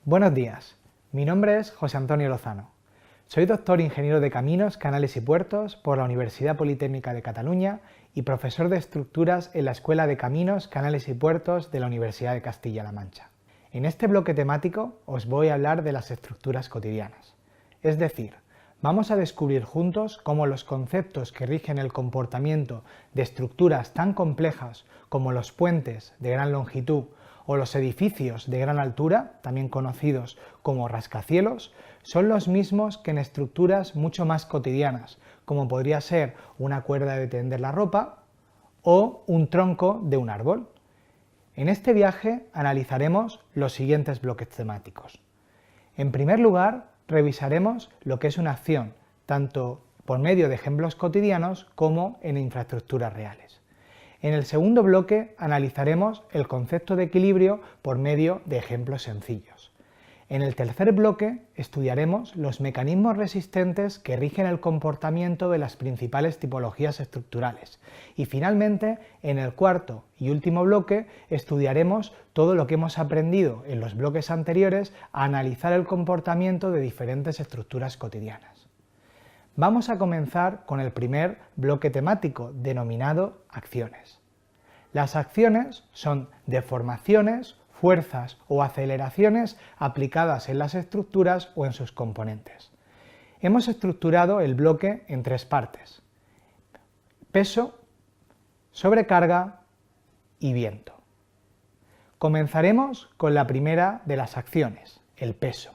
Buenos días, mi nombre es José Antonio Lozano. Soy doctor ingeniero de Caminos, Canales y Puertos por la Universidad Politécnica de Cataluña y profesor de estructuras en la Escuela de Caminos, Canales y Puertos de la Universidad de Castilla-La Mancha. En este bloque temático os voy a hablar de las estructuras cotidianas. Es decir, vamos a descubrir juntos cómo los conceptos que rigen el comportamiento de estructuras tan complejas como los puentes de gran longitud o los edificios de gran altura, también conocidos como rascacielos, son los mismos que en estructuras mucho más cotidianas, como podría ser una cuerda de tender la ropa o un tronco de un árbol. En este viaje analizaremos los siguientes bloques temáticos. En primer lugar, revisaremos lo que es una acción, tanto por medio de ejemplos cotidianos como en infraestructuras reales. En el segundo bloque analizaremos el concepto de equilibrio por medio de ejemplos sencillos. En el tercer bloque estudiaremos los mecanismos resistentes que rigen el comportamiento de las principales tipologías estructurales. Y finalmente, en el cuarto y último bloque, estudiaremos todo lo que hemos aprendido en los bloques anteriores a analizar el comportamiento de diferentes estructuras cotidianas. Vamos a comenzar con el primer bloque temático, denominado acciones. Las acciones son deformaciones, fuerzas o aceleraciones aplicadas en las estructuras o en sus componentes. Hemos estructurado el bloque en tres partes: peso, sobrecarga y viento. Comenzaremos con la primera de las acciones, el peso.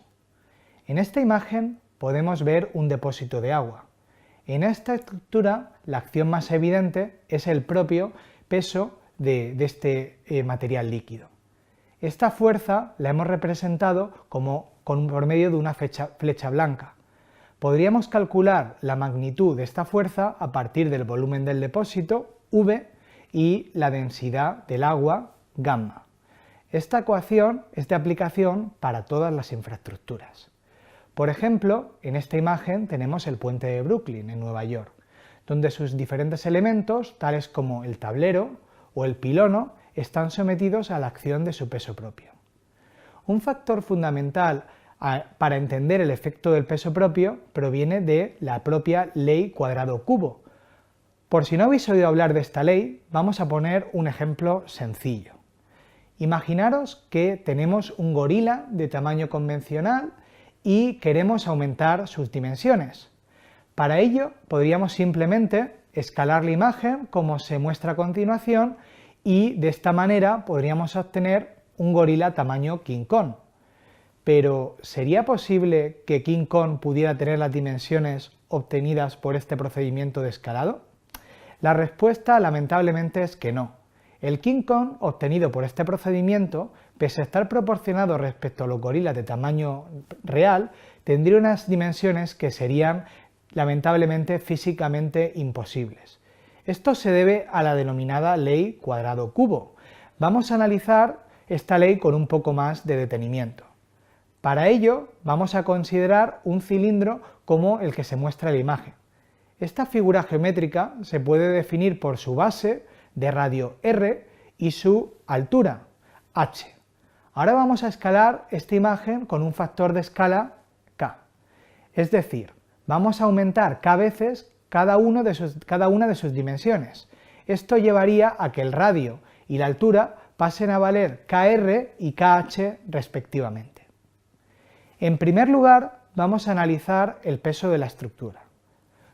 En esta imagen podemos ver un depósito de agua. En esta estructura, la acción más evidente es el propio peso de este material líquido. Esta fuerza la hemos representado por medio de una flecha blanca. Podríamos calcular la magnitud de esta fuerza a partir del volumen del depósito, V, y la densidad del agua, gamma. Esta ecuación es de aplicación para todas las infraestructuras. Por ejemplo, en esta imagen tenemos el puente de Brooklyn, en Nueva York, donde sus diferentes elementos, tales como el tablero o el pilono, están sometidos a la acción de su peso propio. Un factor fundamental para entender el efecto del peso propio proviene de la propia ley cuadrado-cubo. Por si no habéis oído hablar de esta ley, vamos a poner un ejemplo sencillo. Imaginaros que tenemos un gorila de tamaño convencional y queremos aumentar sus dimensiones. Para ello podríamos simplemente escalar la imagen como se muestra a continuación y de esta manera podríamos obtener un gorila tamaño King Kong. Pero ¿sería posible que King Kong pudiera tener las dimensiones obtenidas por este procedimiento de escalado? La respuesta lamentablemente es que no. El King Kong obtenido por este procedimiento, pese a estar proporcionado respecto a los gorilas de tamaño real, tendría unas dimensiones que serían lamentablemente físicamente imposibles. Esto se debe a la denominada ley cuadrado-cubo. Vamos a analizar esta ley con un poco más de detenimiento. Para ello vamos a considerar un cilindro como el que se muestra en la imagen. Esta figura geométrica se puede definir por su base de radio R y su altura, H. Ahora vamos a escalar esta imagen con un factor de escala K. Es decir, vamos a aumentar K veces cada una de sus dimensiones. Esto llevaría a que el radio y la altura pasen a valer Kr y Kh respectivamente. En primer lugar, vamos a analizar el peso de la estructura.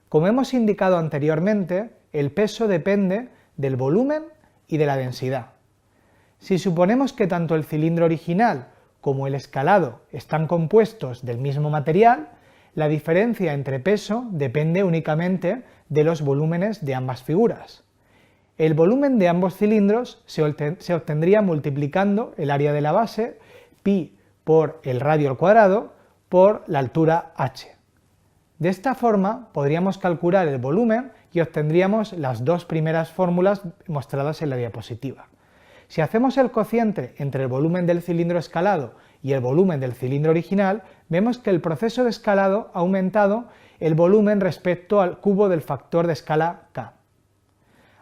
Como hemos indicado anteriormente, el peso depende del volumen y de la densidad. Si suponemos que tanto el cilindro original como el escalado están compuestos del mismo material, la diferencia entre peso depende únicamente de los volúmenes de ambas figuras. El volumen de ambos cilindros se obtendría multiplicando el área de la base, pi por el radio al cuadrado, por la altura h. De esta forma podríamos calcular el volumen y obtendríamos las dos primeras fórmulas mostradas en la diapositiva. Si hacemos el cociente entre el volumen del cilindro escalado y el volumen del cilindro original, vemos que el proceso de escalado ha aumentado el volumen respecto al cubo del factor de escala K.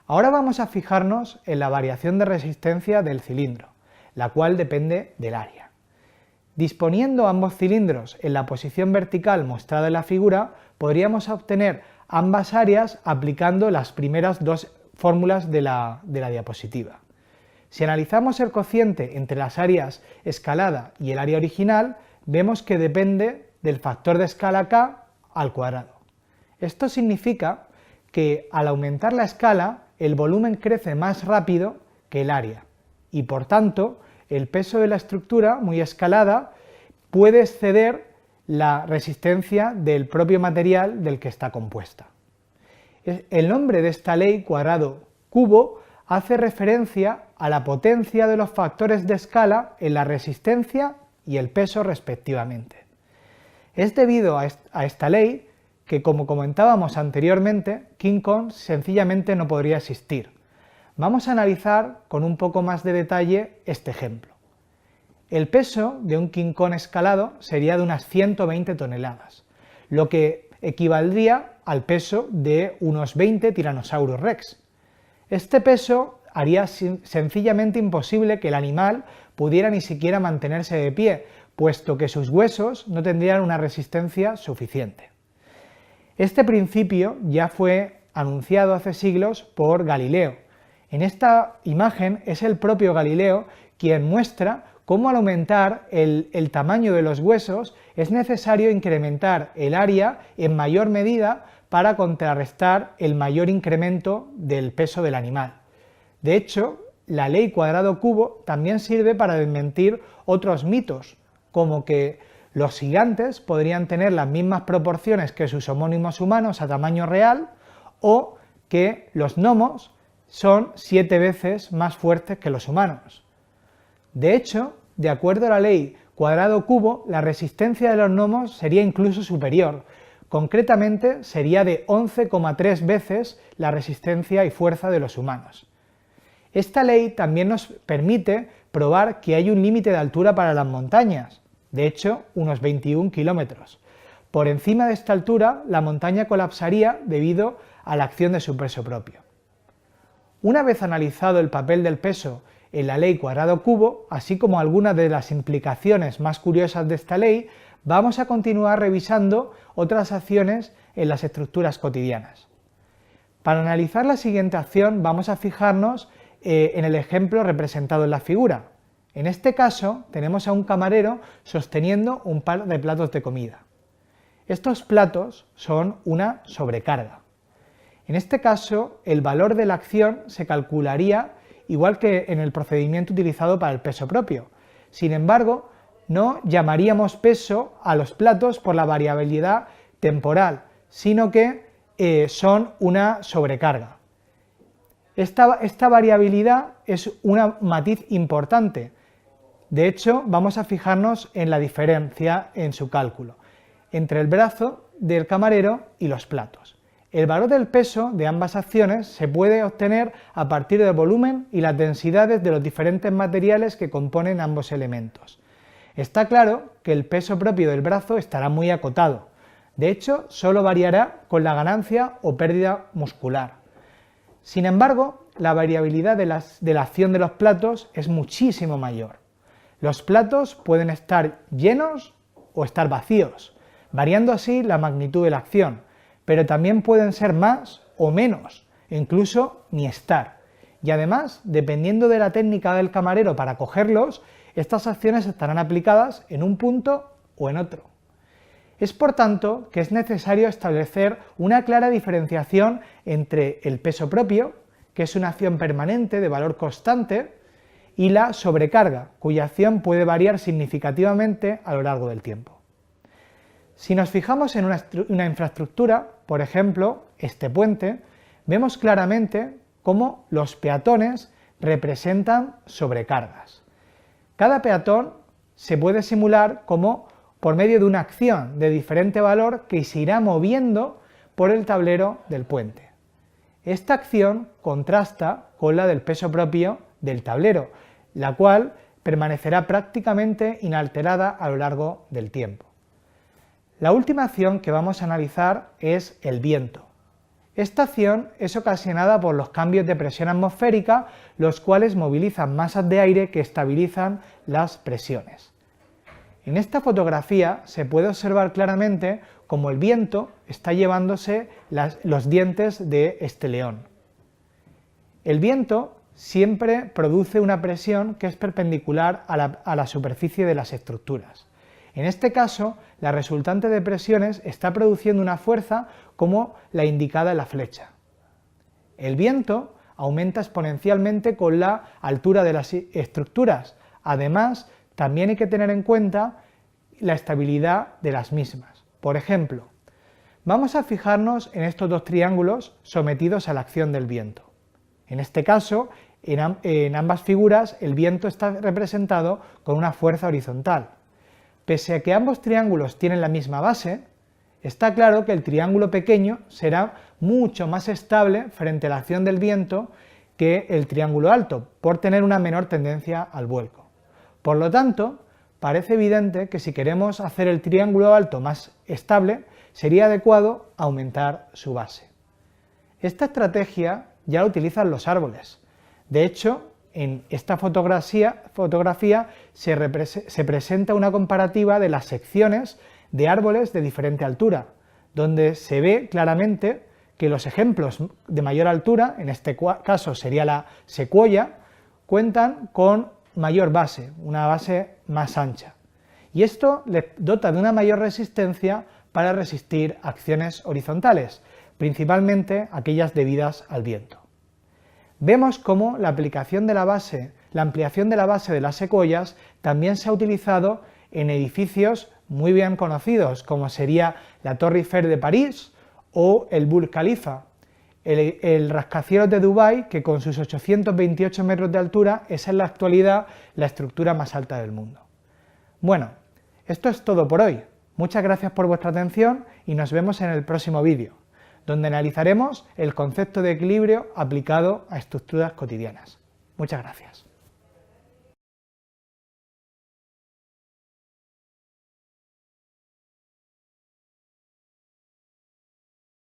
Ahora vamos a fijarnos en la variación de resistencia del cilindro, la cual depende del área. Disponiendo ambos cilindros en la posición vertical mostrada en la figura, podríamos obtener ambas áreas aplicando las primeras dos fórmulas de la diapositiva. Si analizamos el cociente entre las áreas escalada y el área original, vemos que depende del factor de escala k al cuadrado. Esto significa que al aumentar la escala, el volumen crece más rápido que el área y por tanto el peso de la estructura muy escalada puede exceder la resistencia del propio material del que está compuesta. El nombre de esta ley cuadrado-cubo hace referencia a la potencia de los factores de escala en la resistencia y el peso respectivamente. Es debido a esta ley que, como comentábamos anteriormente, King Kong sencillamente no podría existir. Vamos a analizar con un poco más de detalle este ejemplo. El peso de un King Kong escalado sería de unas 120 toneladas, lo que equivaldría al peso de unos 20 Tyrannosaurus Rex. Este peso haría sencillamente imposible que el animal pudiera ni siquiera mantenerse de pie, puesto que sus huesos no tendrían una resistencia suficiente. Este principio ya fue anunciado hace siglos por Galileo. En esta imagen es el propio Galileo quien muestra cómo al aumentar el tamaño de los huesos es necesario incrementar el área en mayor medida para contrarrestar el mayor incremento del peso del animal. De hecho, la ley cuadrado-cubo también sirve para desmentir otros mitos, como que los gigantes podrían tener las mismas proporciones que sus homónimos humanos a tamaño real, o que los gnomos son 7 veces más fuertes que los humanos. De hecho, de acuerdo a la ley cuadrado-cubo, la resistencia de los gnomos sería incluso superior. Concretamente, sería de 11,3 veces la resistencia y fuerza de los humanos. Esta ley también nos permite probar que hay un límite de altura para las montañas, de hecho, unos 21 kilómetros. Por encima de esta altura, la montaña colapsaría debido a la acción de su peso propio. Una vez analizado el papel del peso en la ley cuadrado-cubo, así como algunas de las implicaciones más curiosas de esta ley, vamos a continuar revisando otras acciones en las estructuras cotidianas. Para analizar la siguiente acción vamos a fijarnos en el ejemplo representado en la figura. En este caso tenemos a un camarero sosteniendo un par de platos de comida. Estos platos son una sobrecarga. En este caso el valor de la acción se calcularía igual que en el procedimiento utilizado para el peso propio. Sin embargo, no llamaríamos peso a los platos por la variabilidad temporal, sino que son una sobrecarga. Esta variabilidad es un matiz importante. De hecho, vamos a fijarnos en la diferencia en su cálculo entre el brazo del camarero y los platos. El valor del peso de ambas acciones se puede obtener a partir del volumen y las densidades de los diferentes materiales que componen ambos elementos. Está claro que el peso propio del brazo estará muy acotado. De hecho, solo variará con la ganancia o pérdida muscular. Sin embargo, la variabilidad de la acción de los platos es muchísimo mayor. Los platos pueden estar llenos o estar vacíos, variando así la magnitud de la acción, pero también pueden ser más o menos, incluso ni estar. Y además, dependiendo de la técnica del camarero para cogerlos, estas acciones estarán aplicadas en un punto o en otro. Es por tanto que es necesario establecer una clara diferenciación entre el peso propio, que es una acción permanente de valor constante, y la sobrecarga, cuya acción puede variar significativamente a lo largo del tiempo. Si nos fijamos en una infraestructura, por ejemplo, este puente, vemos claramente cómo los peatones representan sobrecargas. Cada peatón se puede simular como por medio de una acción de diferente valor que se irá moviendo por el tablero del puente. Esta acción contrasta con la del peso propio del tablero, la cual permanecerá prácticamente inalterada a lo largo del tiempo. La última acción que vamos a analizar es el viento. Esta acción es ocasionada por los cambios de presión atmosférica, los cuales movilizan masas de aire que estabilizan las presiones. En esta fotografía se puede observar claramente cómo el viento está llevándose los dientes de este león. El viento siempre produce una presión que es perpendicular a la superficie de las estructuras. En este caso, la resultante de presiones está produciendo una fuerza como la indicada en la flecha. El viento aumenta exponencialmente con la altura de las estructuras. Además, también hay que tener en cuenta la estabilidad de las mismas. Por ejemplo, vamos a fijarnos en estos dos triángulos sometidos a la acción del viento. En este caso, en ambas figuras, el viento está representado con una fuerza horizontal. Pese a que ambos triángulos tienen la misma base, está claro que el triángulo pequeño será mucho más estable frente a la acción del viento que el triángulo alto, por tener una menor tendencia al vuelco. Por lo tanto, parece evidente que si queremos hacer el triángulo alto más estable, sería adecuado aumentar su base. Esta estrategia ya la utilizan los árboles. De hecho, en esta fotografía se presenta una comparativa de las secciones de árboles de diferente altura, donde se ve claramente que los ejemplos de mayor altura, en este caso sería la secuoya, cuentan con mayor base, una base más ancha. Y esto les dota de una mayor resistencia para resistir acciones horizontales, principalmente aquellas debidas al viento. Vemos cómo la ampliación de la base de las secuoyas también se ha utilizado en edificios muy bien conocidos, como sería la Torre Eiffel de París o el Burj Khalifa, el rascacielos de Dubái, que con sus 828 metros de altura es en la actualidad la estructura más alta del mundo. Bueno, esto es todo por hoy. Muchas gracias por vuestra atención y nos vemos en el próximo vídeo, donde analizaremos el concepto de equilibrio aplicado a estructuras cotidianas. Muchas gracias.